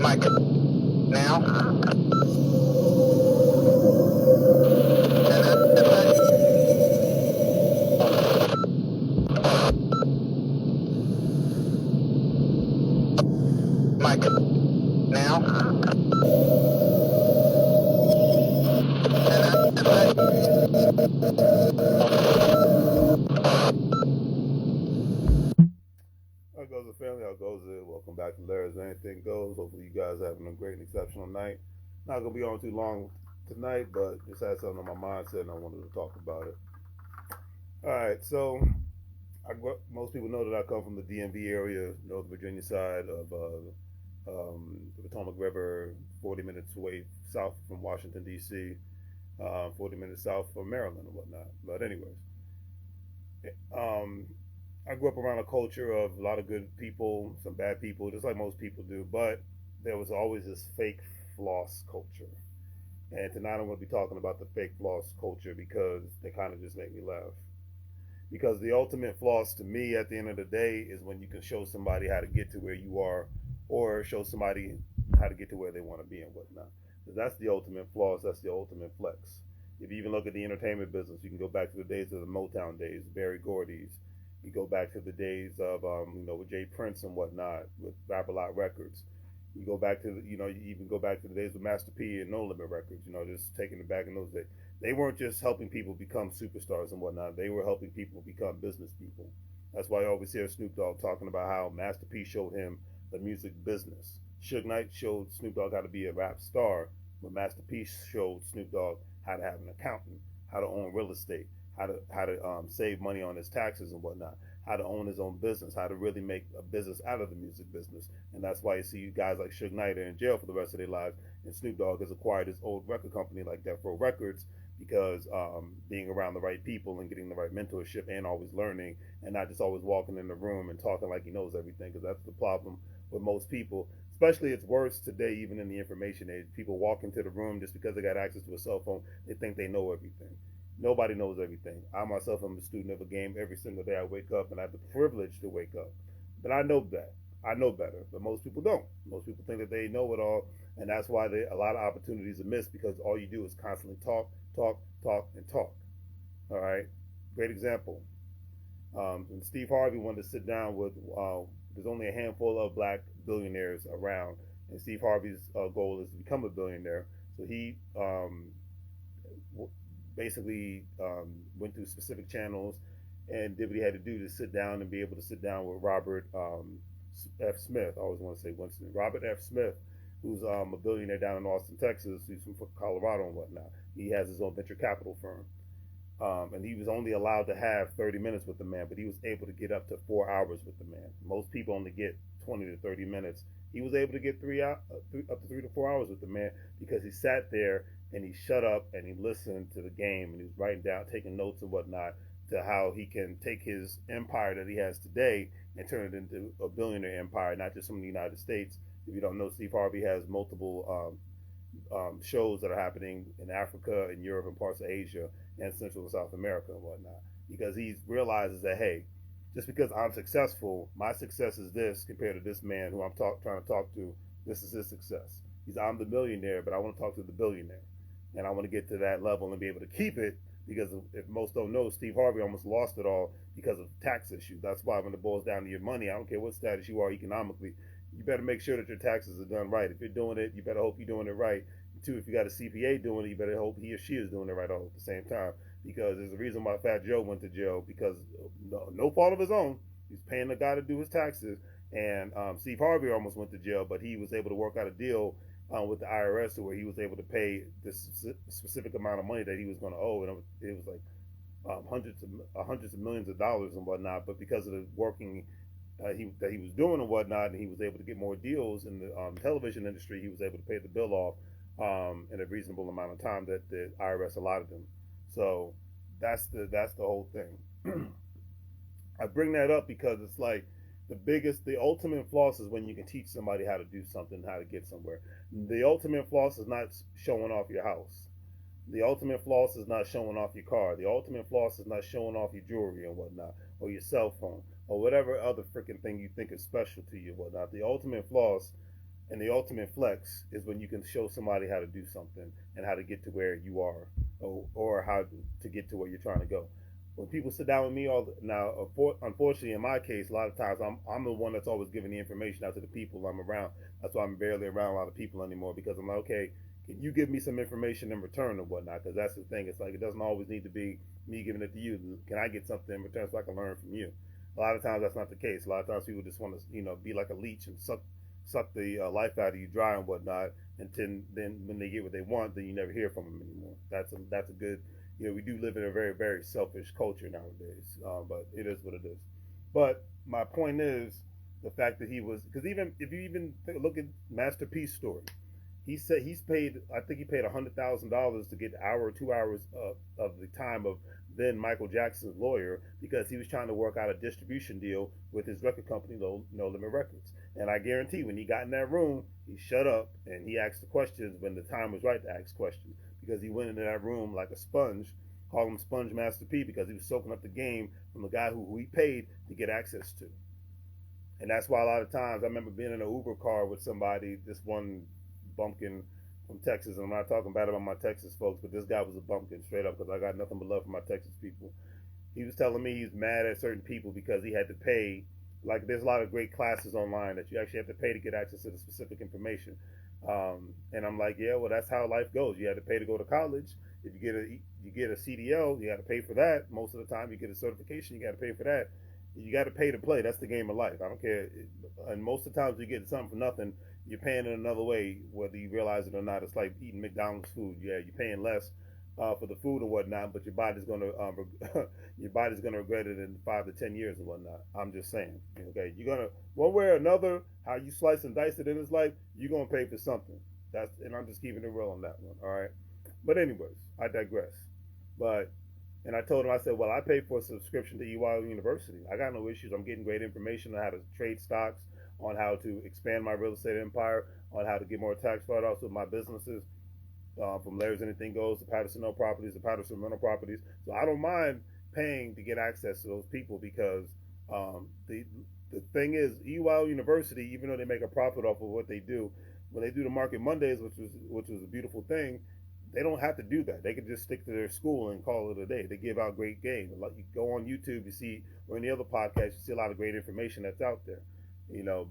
Mic now. Mic now. How goes the family? How goes it? Welcome back to Larry's Anything Goes. Hopefully you guys are having a great and exceptional night. Not gonna be on too long tonight, but just had something on my mindset and I wanted to talk about it. All right, so most people know that I come from the DMV area, North Virginia side of the Potomac River, 40 minutes away south from Washington D.C., 40 minutes south from Maryland and whatnot. But anyways, I grew up around a culture of a lot of good people, some bad people, just like most people do. But there was always this fake floss culture. And tonight I'm going to be talking about the fake floss culture because they kind of just make me laugh. Because the ultimate floss to me at the end of the day is when you can show somebody how to get to where you are or show somebody how to get to where they want to be and whatnot. So that's the ultimate floss. That's the ultimate flex. If you even look at the entertainment business, you can go back to the days of the Motown days, Berry Gordy's. You go back to the days of, with Jay Prince and whatnot, with Rap-A-Lot Records. You go back to, you even go back to the days of Master P and No Limit Records, just taking it back in those days. They weren't just helping people become superstars and whatnot. They were helping people become business people. That's why I always hear Snoop Dogg talking about how Master P showed him the music business. Suge Knight showed Snoop Dogg how to be a rap star, but Master P showed Snoop Dogg how to have an accountant, how to own real estate, how to save money on his taxes and whatnot, how to own his own business, how to really make a business out of the music business. And that's why you see you guys like Suge Knight are in jail for the rest of their lives, and Snoop Dogg has acquired his old record company like Death Row Records because being around the right people and getting the right mentorship and always learning and not just always walking in the room and talking like he knows everything, because that's the problem with most people. Especially it's worse today, even in the information age. People walk into the room just because they got access to a cell phone, they think they know everything. Nobody knows everything. I myself am a student of a game every single day I wake up, and I have the privilege to wake up. But I know that. I know better, but most people don't. Most people think that they know it all, and that's why a lot of opportunities are missed because all you do is constantly talk, and talk. All right? Great example. When Steve Harvey wanted to sit down with, there's only a handful of black billionaires around, and Steve Harvey's goal is to become a billionaire. So he basically went through specific channels and did what he had to do to sit down and be able to sit down with Robert F. Smith. I always want to say Winston. Robert F. Smith, who's a billionaire down in Austin, Texas. He's from Colorado and whatnot. He has his own venture capital firm. And he was only allowed to have 30 minutes with the man, but he was able to get up to 4 hours with the man. Most people only get 20 to 30 minutes. He was able to get up to 3 to 4 hours with the man because he sat there and he shut up and he listened to the game and he was writing down, taking notes and whatnot to how he can take his empire that he has today and turn it into a billionaire empire, not just from the United States. If you don't know, Steve Harvey has multiple shows that are happening in Africa, in Europe, and parts of Asia, and Central and South America and whatnot, because he realizes that, hey, just because I'm successful, my success is this compared to this man who I'm trying to talk to. This is his success. I'm the millionaire, but I want to talk to the billionaire, and I want to get to that level and be able to keep it. Because if most don't know, Steve Harvey almost lost it all because of tax issues. That's why when it boils down to your money, I don't care what status you are economically, you better make sure that your taxes are done right. If you're doing it, you better hope you're doing it right. Two, if you got a CPA doing it, you better hope he or she is doing it right all at the same time. Because there's a reason why Fat Joe went to jail, because no fault of his own. He's paying the guy to do his taxes. And Steve Harvey almost went to jail, but he was able to work out a deal with the IRS where he was able to pay this specific amount of money that he was going to owe. And it was like hundreds of millions of dollars and whatnot. But because of the working that he was doing and whatnot, and he was able to get more deals in the television industry, he was able to pay the bill off in a reasonable amount of time that the IRS allotted him. So that's the whole thing. I bring that up because it's like the ultimate floss is when you can teach somebody how to do something, how to get somewhere. The ultimate floss is not showing off your house. The ultimate floss is not showing off your car. The ultimate floss is not showing off your jewelry and whatnot, or your cell phone, or whatever other freaking thing you think is special to you and whatnot. The ultimate floss And the ultimate flex is when you can show somebody how to do something and how to get to where you are, or how to get to where you're trying to go. When people sit down with me, unfortunately, in my case, a lot of times I'm the one that's always giving the information out to the people I'm around. That's why I'm barely around a lot of people anymore, because I'm like, okay, can you give me some information in return or whatnot? Because that's the thing. It's like it doesn't always need to be me giving it to you. Can I get something in return so I can learn from you? A lot of times that's not the case. A lot of times people just want to, be like a leech and suck the life out of you dry and whatnot. And then when they get what they want, then you never hear from them anymore. That's a good. We do live in a very, very selfish culture nowadays, but it is what it is. But my point is the fact that he was, because even if you even look at Master P's story, he said he's paid, I think he paid $100,000 to get an hour or 2 hours of the time of then Michael Jackson's lawyer, because he was trying to work out a distribution deal with his record company, No Limit Records. And I guarantee when he got in that room, he shut up and he asked the questions when the time was right to ask questions, because he went into that room like a sponge. Call him Sponge Master P, because he was soaking up the game from the guy who he paid to get access to. And that's why a lot of times I remember being in an Uber car with somebody, this one bumpkin from Texas, and I'm not talking bad about my Texas folks, but this guy was a bumpkin straight up, because I got nothing but love for my Texas people. He was telling me he's mad at certain people because he had to pay. Like, there's a lot of great classes online that you actually have to pay to get access to the specific information. And I'm like, yeah, well, that's how life goes. You have to pay to go to college. If you get a CDL, you got to pay for that. Most of the time, you get a certification, you got to pay for that. You got to pay to play. That's the game of life. I don't care. And most of the times, you get something for nothing. You're paying in another way, whether you realize it or not. It's like eating McDonald's food. Yeah, you're paying less for the food and whatnot, but your body's gonna regret it in 5 to 10 years and whatnot. I'm just saying. Okay, you're gonna, one way or another, how you slice and dice it in this life, you're gonna pay for something. And I'm just keeping it real on that one. All right. But anyways, I digress. And I told him, I said, well, I paid for a subscription to EYL University. I got no issues. I'm getting great information on how to trade stocks, on how to expand my real estate empire, on how to get more tax write-offs with my businesses, from Larry's Anything Goes, the Patterson No Properties, the Patterson Rental Properties. So I don't mind paying to get access to those people, because the thing is, EYL University, even though they make a profit off of what they do, when they do the Market Mondays, which was a beautiful thing, they don't have to do that. They can just stick to their school and call it a day. They give out great game. Like, you go on YouTube, you see, or any other podcast, you see a lot of great information that's out there.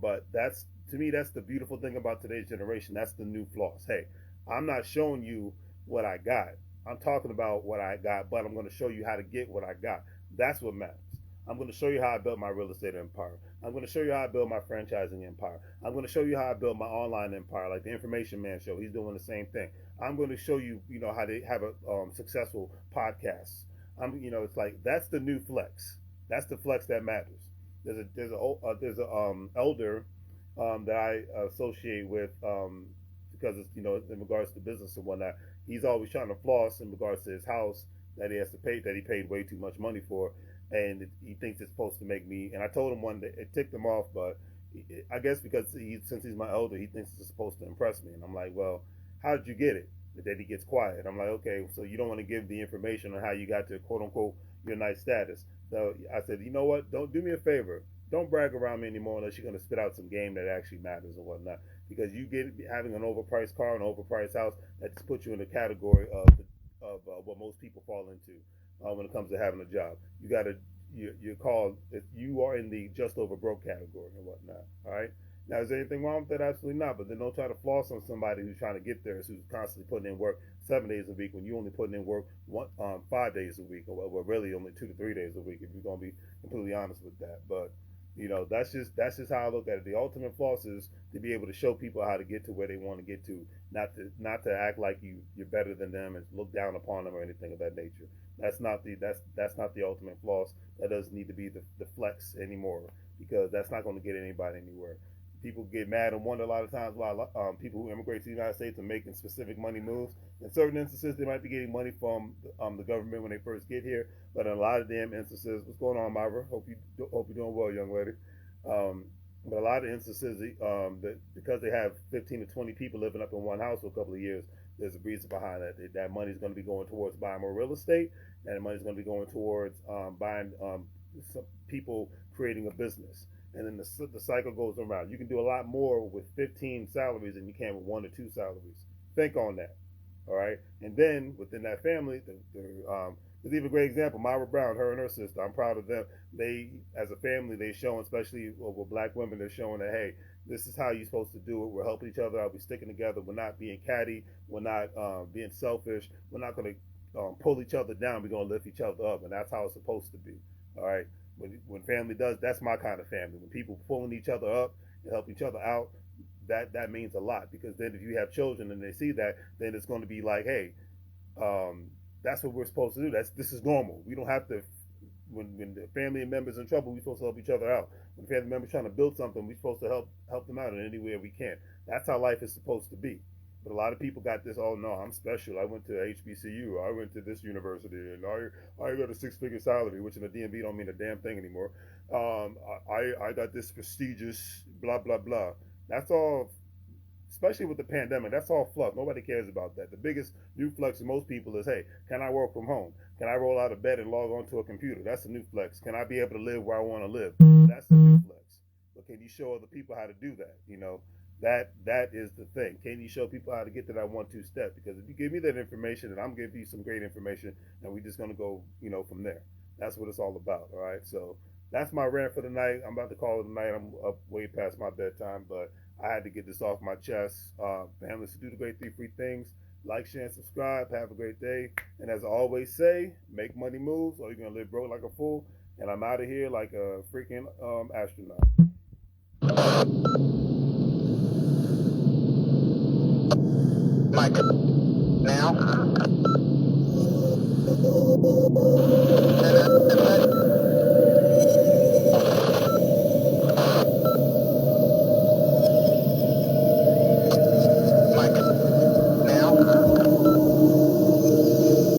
But to me, that's the beautiful thing about today's generation. That's the new floss. Hey, I'm not showing you what I got. I'm talking about what I got, but I'm going to show you how to get what I got. That's what matters. I'm going to show you how I built my real estate empire. I'm going to show you how I built my franchising empire. I'm going to show you how I built my online empire, like the Information Man Show. He's doing the same thing. I'm going to show you, how to have a successful podcast. It's like, that's the new flex. That's the flex that matters. There's a elder that I associate with, because it's, in regards to business and whatnot. He's always trying to floss in regards to his house that he has to pay, that he paid way too much money for, and he thinks it's supposed to make me. And I told him one day, it ticked him off, but I guess because since he's my elder, he thinks it's supposed to impress me. And I'm like, well, how did you get it? And then he gets quiet. I'm like, okay, so you don't want to give the information on how you got to, quote unquote, your nice status. So I said, you know what? Don't do me a favor. Don't brag around me anymore unless you're going to spit out some game that actually matters or whatnot. Because you get having an overpriced car, an overpriced house, that just puts you in the category of what most people fall into when it comes to having a job. You're called, if you are in the just over broke category and whatnot. All right. Now, is there anything wrong with that? Absolutely not. But then don't try to floss on somebody who's trying to get there, who's constantly putting in work 7 days a week when you're only putting in work 5 days a week, or well, really only 2 to 3 days a week, if you're going to be completely honest with that. But that's just how I look at it. The ultimate floss is to be able to show people how to get to where they want to get to, not to act like you're better than them and look down upon them or anything of that nature. That's not the ultimate floss. That doesn't need to be the flex anymore, because that's not going to get anybody anywhere. People get mad and wonder a lot of times why people who immigrate to the United States are making specific money moves. In certain instances, they might be getting money from the government when they first get here, but in a lot of damn instances, what's going on, Myra? Hope you're doing well, young lady. But a lot of instances, because they have 15 to 20 people living up in one house for a couple of years, there's a reason behind that. That money is going to be going towards buying more real estate, and the money is going to be going towards buying some people creating a business. and then the cycle goes around. You can do a lot more with 15 salaries than you can with 1 or 2 salaries. Think on that. All right, and then within that family, there's even a great example. Myra Brown, her and her sister. I'm proud of them. They, as a family, they showing, especially with black women, they're showing that, hey, this is how you're supposed to do it. We're helping each other out. We're sticking together. We're not being catty. We're not being selfish. We're not going to pull each other down. We're going to lift each other up, and that's how it's supposed to be. All right. When family does, that's my kind of family. When people pulling each other up and help each other out, that means a lot, because then if you have children and they see that, then it's going to be like, hey, that's what we're supposed to do. This is normal. We don't have to. When the family members in trouble, we're supposed to help each other out. When family members trying to build something, we're supposed to help them out in any way we can. That's how life is supposed to be. But a lot of people got this, oh no, I'm special. I went to HBCU. I went to this university, and I got a 6-figure salary, which in the DMV don't mean a damn thing anymore. I got this prestigious blah blah blah. That's all. Especially with the pandemic, that's all fluff. Nobody cares about that. The biggest new flex to most people is, hey, can I work from home? Can I roll out of bed and log onto a computer? That's a new flex. Can I be able to live where I want to live? That's a new flex. But can you show other people how to do that? That is the thing. Can you show people how to get to that 1-2 step? Because if you give me that information, and I'm giving you some great information, and we're just gonna go, from there. That's what it's all about. All right. So that's my rant for the night. I'm about to call it a night. I'm up way past my bedtime, but I had to get this off my chest. Family, so do the great 3 free things. Like, share, and subscribe. Have a great day. And as I always say, make money moves, or you're going to live broke like a fool. And I'm out of here like a freaking astronaut. Mike, now.